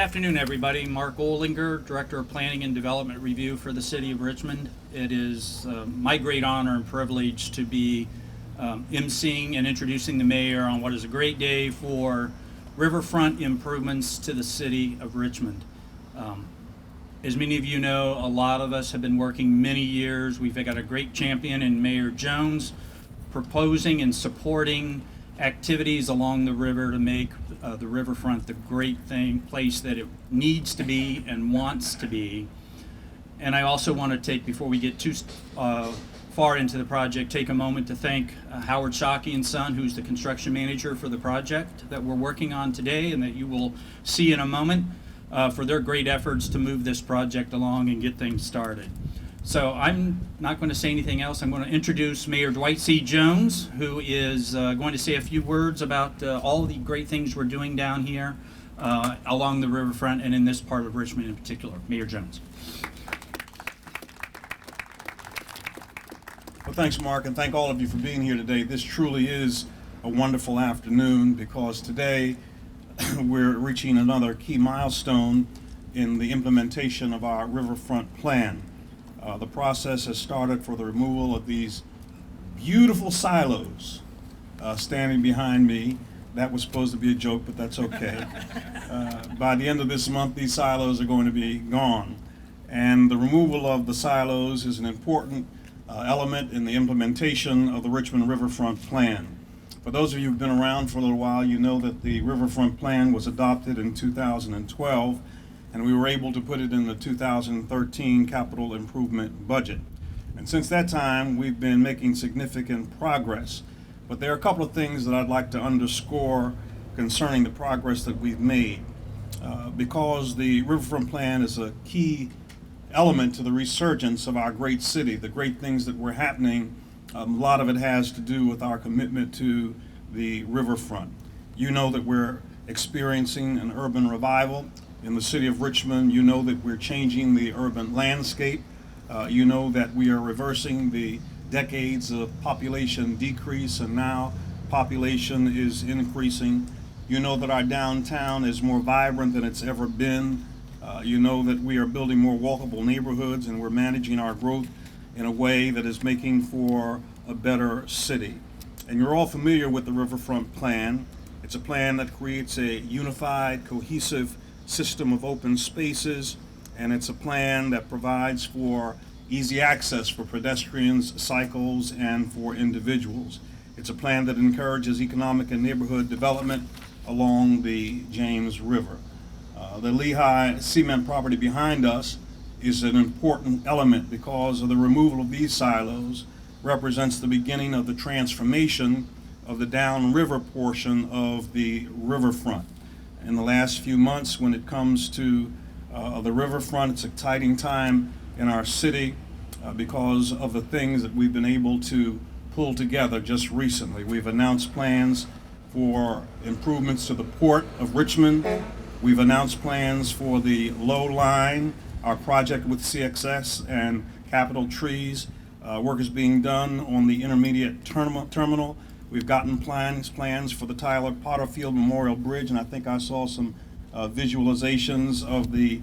afternoon, everybody. Mark Olinger, Director of Planning and Development Review for the City of Richmond. It is my great honor and privilege to be emceeing and introducing the mayor on what is a great day for riverfront improvements to the City of Richmond. As many of you know, a lot of us have been working many years. We've got a great champion in Mayor Jones, proposing and supporting activities along the river to make the riverfront the great place that it needs to be and wants to be. And I also want to take, before we get too far into the project, take a moment to thank Howard Shockey and Son, who's the construction manager for the project that we're working on today and that you will see in a moment, for their great efforts to move this project along and get things started. So I'm not going to say anything else. I'm going to introduce Mayor Dwight C. Jones, who is going to say a few words about all of the great things we're doing down here along the riverfront and in this part of Richmond in particular. Mayor Jones. Well, thanks, Mark, and thank all of you for being here today. This truly is a wonderful afternoon because today we're reaching another key milestone in the implementation of our Riverfront Plan. The process has started for the removal of these beautiful silos standing behind me. That was supposed to be a joke, but that's okay. By the end of this month, these silos are going to be gone. And the removal of the silos is an important element in the implementation of the Richmond Riverfront Plan. For those of you who've been around for a little while, you know that the Riverfront Plan was adopted in 2012. And we were able to put it in the 2013 capital improvement budget. And since that time, we've been making significant progress. But there are a couple of things that I'd like to underscore concerning the progress that we've made. Because the Riverfront Plan is a key element to the resurgence of our great city, the great things that were happening, a lot of it has to do with our commitment to the riverfront. You know that we're experiencing an urban revival in the city of Richmond. You know that we're changing the urban landscape. You know that we are reversing the decades of population decrease, and now population is increasing. You know that our downtown is more vibrant than it's ever been. You know that we are building more walkable neighborhoods, and we're managing our growth in a way that is making for a better city. And you're all familiar with the Riverfront Plan. It's a plan that creates a unified, cohesive system of open spaces, and it's a plan that provides for easy access for pedestrians, cycles, and for individuals. It's a plan that encourages economic and neighborhood development along the James River. The Lehigh cement property behind us is an important element because of the removal of these silos represents the beginning of the transformation of the downriver portion of the riverfront. In the last few months, when it comes to the riverfront, it's an exciting time in our city because of the things that we've been able to pull together just recently. We've announced plans for improvements to the Port of Richmond. We've announced plans for the Low Line, our project with CXS and Capitol Trees. Work is being done on the intermediate terminal. We've gotten plans for the Potterfield Memorial Bridge, and I think I saw some visualizations of the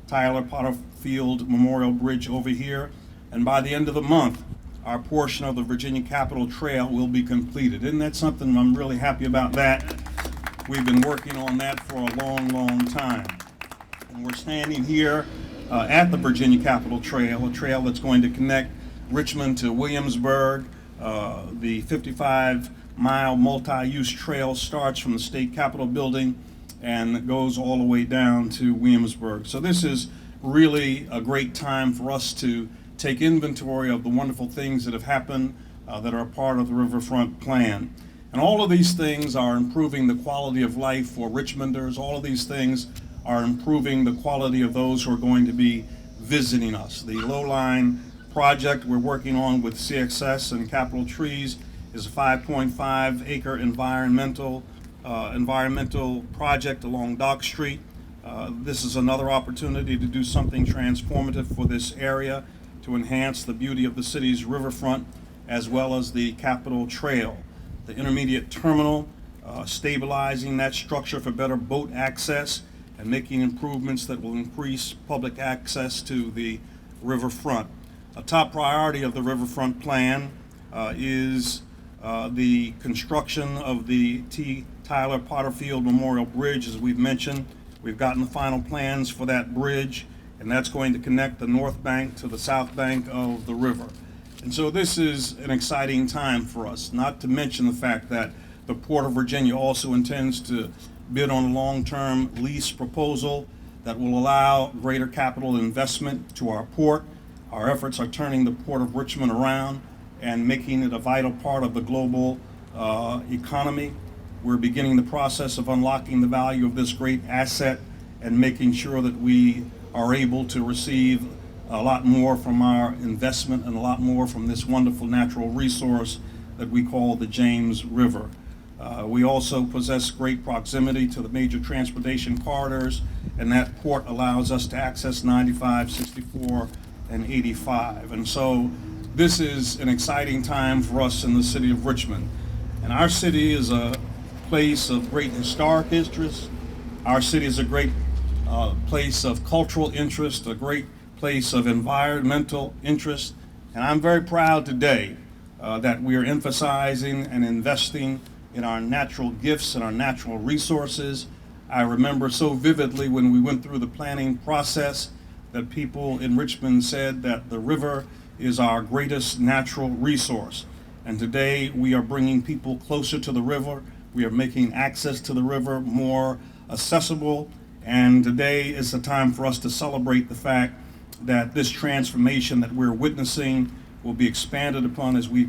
Tyler Potterfield Memorial Bridge over here. And by the end of the month, our portion of the Virginia Capitol Trail will be completed. Isn't that something? I'm really happy about that. We've been working on that for a long, long time. And we're standing here at the Virginia Capitol Trail, a trail that's going to connect Richmond to Williamsburg. The 55-mile multi-use trail starts from the State Capitol building and goes all the way down to Williamsburg. So this is really a great time for us to take inventory of the wonderful things that have happened that are a part of the Riverfront Plan. And all of these things are improving the quality of life for Richmonders. All of these things are improving the quality of those who are going to be visiting us. The Low Line project we're working on with CXS and Capitol Trees is a 5.5 acre environmental project along Dock Street. This is another opportunity to do something transformative for this area to enhance the beauty of the city's riverfront as well as the Capitol Trail. The intermediate terminal, stabilizing that structure for better boat access, and making improvements that will increase public access to the riverfront. A top priority of the Riverfront Plan is the construction of the T. Tyler Potterfield Memorial Bridge, as we've mentioned. We've gotten the final plans for that bridge, and that's going to connect the north bank to the south bank of the river. And so this is an exciting time for us, not to mention the fact that the Port of Virginia also intends to bid on a long-term lease proposal that will allow greater capital investment to our port. Our efforts are turning the Port of Richmond around and making it a vital part of the global economy. We're beginning the process of unlocking the value of this great asset and making sure that we are able to receive a lot more from our investment and a lot more from this wonderful natural resource that we call the James River. We also possess great proximity to the major transportation corridors, and that port allows us to access 95, 64, and 85. And so this is an exciting time for us in the city of Richmond. And our city is a place of great historic interest. Our city is a great place of cultural interest, a great place of environmental interest. And I'm very proud today that we are emphasizing and investing in our natural gifts and our natural resources. I remember so vividly when we went through the planning process that people in Richmond said that the river is our greatest natural resource. And today we are bringing people closer to the river. We are making access to the river more accessible. And today is the time for us to celebrate the fact that this transformation that we're witnessing will be expanded upon as we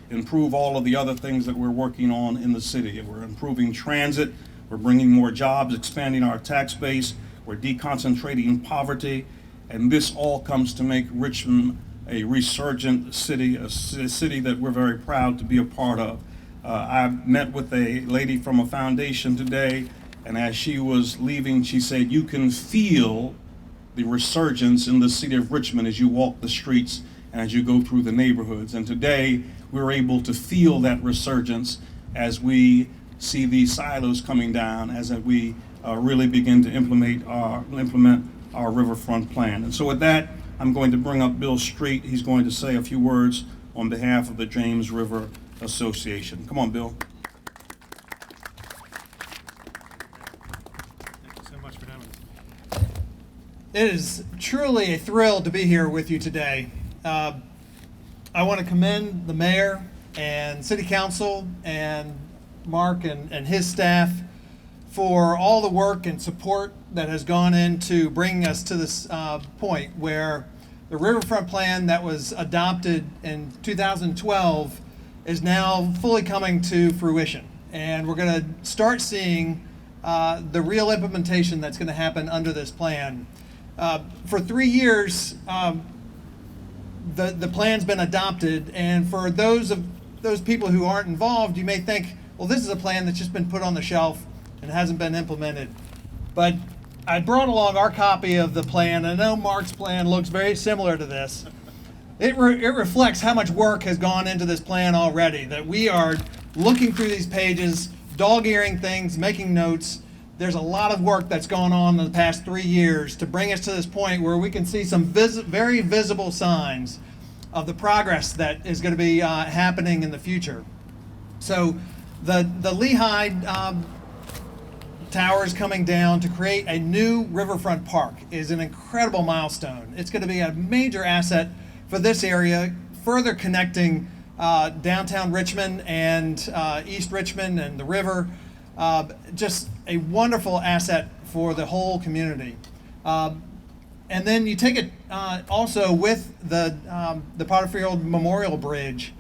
improve all of the other things that we're working on in the city. We're improving transit, we're bringing more jobs, expanding our tax base, we're deconcentrating poverty, and this all comes to make Richmond a resurgent city, a city that we're very proud to be a part of. I met with a lady from a foundation today, and as she was leaving, she said, "You can feel the resurgence in the city of Richmond as you walk the streets and as you go through the neighborhoods." And today, we're able to feel that resurgence as we see these silos coming down, as we really begin to implement our Riverfront Plan. And so with that, I'm going to bring up Bill Street. He's going to say a few words on behalf of the James River Association. Come on, Bill. Thank you so much for having us. It is truly a thrill to be here with you today. I want to commend the mayor and city council and Mark and his staff for all the work and support that has gone into bringing us to this point where the Riverfront Plan that was adopted in 2012 is now fully coming to fruition. And we're going to start seeing the real implementation that's going to happen under this plan. For 3 years, the plan's been adopted, and for those people who aren't involved, you may think, well, this is a plan that's just been put on the shelf and hasn't been implemented. But I brought along our copy of the plan. I know Mark's plan looks very similar to this. It reflects how much work has gone into this plan already, that we are looking through these pages, dog-earing things, making notes. There's a lot of work that's gone on in the past 3 years to bring us to this point where we can see some very visible signs of the progress that is going to be happening in the future. So the Lehigh tower is coming down to create a new riverfront park is an incredible milestone. It's going to be a major asset for this area, further connecting downtown Richmond and East Richmond and the river. Just a wonderful asset for the whole community. And then you take it also with the Potterfield Memorial Bridge,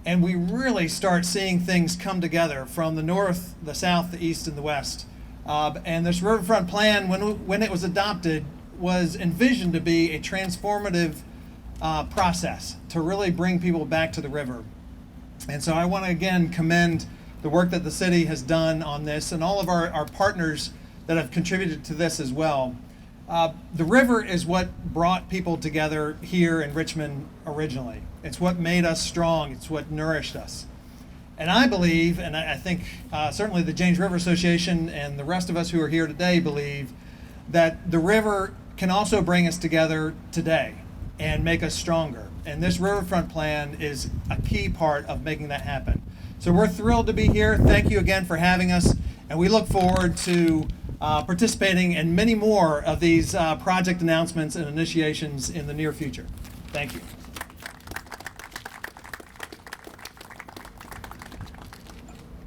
and we really start seeing things come together from the north, the south, the east, and the west. And this Riverfront Plan, when it was adopted, was envisioned to be a transformative process to really bring people back to the river. And so I want to again commend the work that the city has done on this and all of our partners that have contributed to this as well. The river is what brought people together here in Richmond originally. It's what made us strong. It's what nourished us. And I believe, and I think certainly the James River Association and the rest of us who are here today believe, that the river can also bring us together today and make us stronger. And this Riverfront Plan is a key part of making that happen. So we're thrilled to be here. Thank you again for having us. And we look forward to participating in many more of these project announcements and initiations in the near future. Thank you.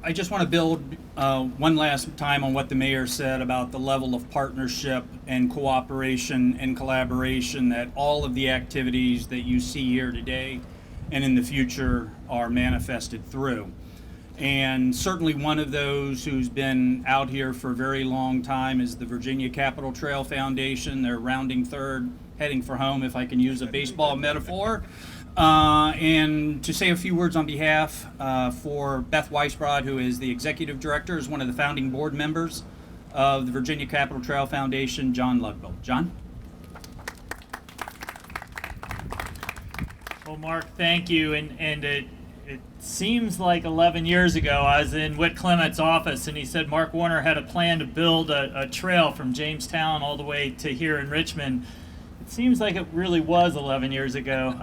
I just want to build one last time on what the mayor said about the level of partnership and cooperation and collaboration that all of the activities that you see here today and in the future are manifested through. And certainly one of those who's been out here for a very long time is the Virginia Capitol Trail Foundation. They're rounding third, heading for home, if I can use a baseball metaphor. And to say a few words on behalf for Beth Weisbrod, who is the executive director, is one of the founding board members of the Virginia Capitol Trail Foundation, John Ludville. John? Well, Mark, thank you. And it seems like 11 years ago I was in Whit Clement's office and he said Mark Warner had a plan to build a trail from Jamestown all the way to here in Richmond. It seems like it really was 11 years ago.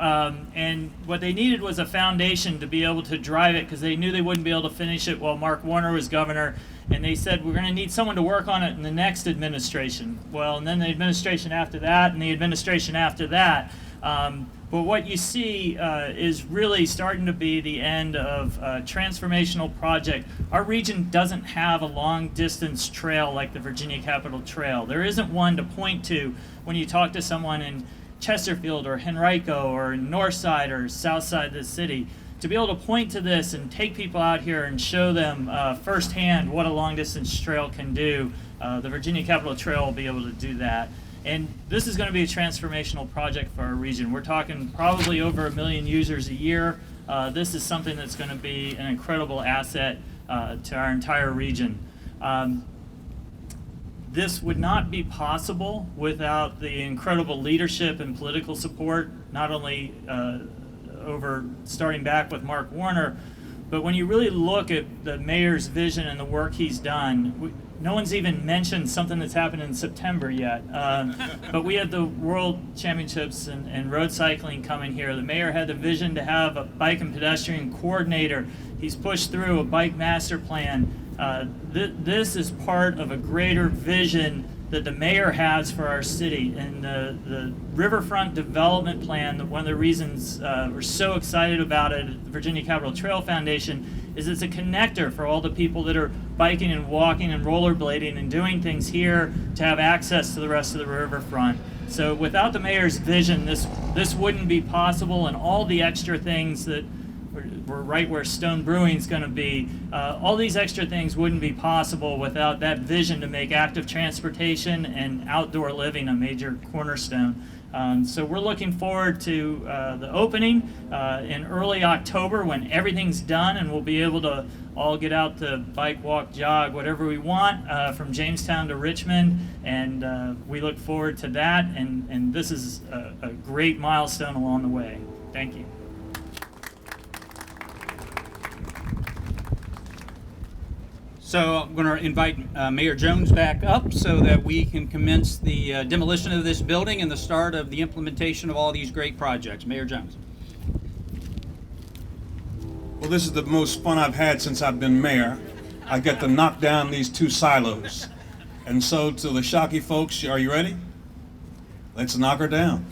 And what they needed was a foundation to be able to drive it because they knew they wouldn't be able to finish it while Mark Warner was governor. And they said, we're going to need someone to work on it in the next administration. Well, and then the administration after that and the administration after that. But what you see is really starting to be the end of a transformational project. Our region doesn't have a long distance trail like the Virginia Capitol Trail. There isn't one to point to when you talk to someone in Chesterfield or Henrico or Northside or Southside of the city. To be able to point to this and take people out here and show them firsthand what a long distance trail can do, the Virginia Capitol Trail will be able to do that. And this is going to be a transformational project for our region. We're talking probably over 1 million users a year. This is something that's going to be an incredible asset to our entire region. This would not be possible without the incredible leadership and political support, not only over starting back with Mark Warner, but when you really look at the mayor's vision and the work he's done, no one's even mentioned something that's happened in September yet. But we had the World Championships and road cycling coming here. The mayor had the vision to have a bike and pedestrian coordinator. He's pushed through a bike master plan. This is part of a greater vision that the mayor has for our city. And the Riverfront Development Plan, one of the reasons we're so excited about it at the Virginia Capitol Trail Foundation is it's a connector for all the people that are biking and walking and rollerblading and doing things here to have access to the rest of the riverfront. So without the mayor's vision, this wouldn't be possible, and all the extra things that we're right where Stone Brewing's going to be. All these extra things wouldn't be possible without that vision to make active transportation and outdoor living a major cornerstone. So we're looking forward to the opening in early October when everything's done and we'll be able to all get out to bike, walk, jog, whatever we want from Jamestown to Richmond, and we look forward to that, and this is a great milestone along the way. Thank you. So I'm going to invite Mayor Jones back up so that we can commence the demolition of this building and the start of the implementation of all these great projects. Mayor Jones. Well, this is the most fun I've had since I've been mayor. I get to knock down these two silos. And so to the Shockey folks, are you ready? Let's knock her down.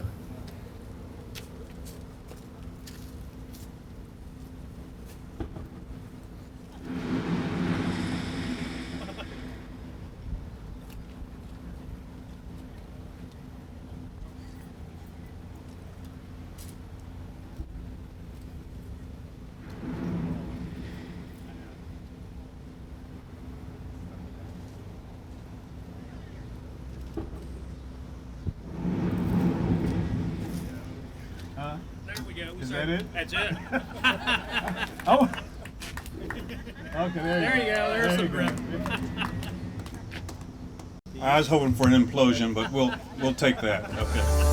There we go. Is that it? That's it. Oh. Okay, There you go. There's the grip. I was hoping for an implosion, but we'll take that. Okay.